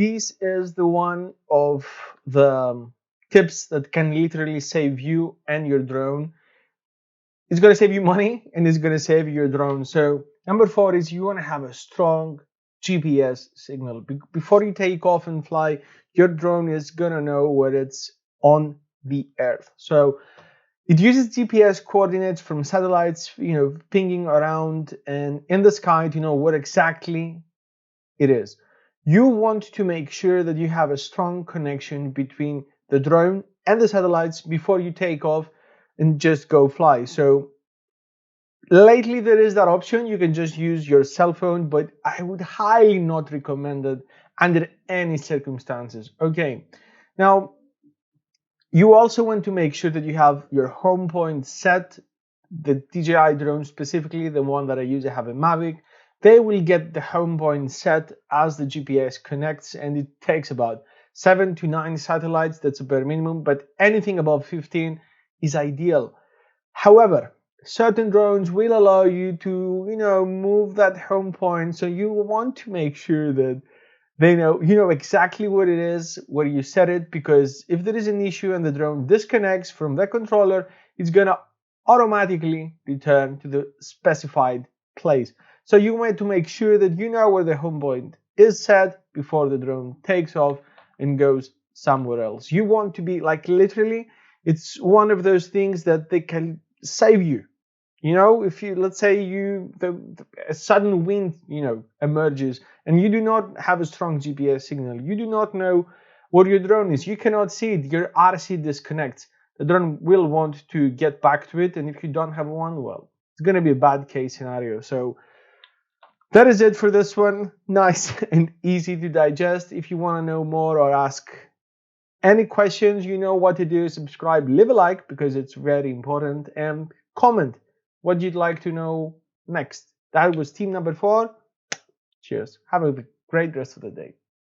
this is the one of the tips that can literally save you and your drone. It's going to save you money and it's going to save your drone. So number 4 is you want to have a strong GPS signal. Before you take off and fly, your drone is going to know where it's on the earth. So it uses GPS coordinates from satellites, pinging around and in the sky to know what exactly it is. You want to make sure that you have a strong connection between the drone and the satellites before you take off and just go fly. So lately there is that option. You can just use your cell phone, but I would highly not recommend it under any circumstances. Okay, now you also want to make sure that you have your home point set. The DJI drone, specifically the one that I use, I have a Mavic. They will get the home point set as the GPS connects, and it takes about 7 to 9 satellites. That's a bare minimum, but anything above 15 is ideal. However, certain drones will allow you to, move that home point. So you want to make sure that you know exactly what it is, where you set it, because if there is an issue and the drone disconnects from the controller, it's gonna automatically return to the specified place. So you want to make sure that you know where the home point is set before the drone takes off and goes somewhere else. You want to be like, literally, it's one of those things that they can save you. If you, let's say a sudden wind, emerges and you do not have a strong GPS signal, you do not know where your drone is, you cannot see it, your RC disconnects, the drone will want to get back to it, and if you don't have one, well, it's going to be a bad case scenario. So that is it for this one. Nice and easy to digest. If you want to know more or ask any questions, you know what to do. Subscribe, leave a like because it's very important, and comment what you'd like to know next. That was team number 4. Cheers. Have a great rest of the day.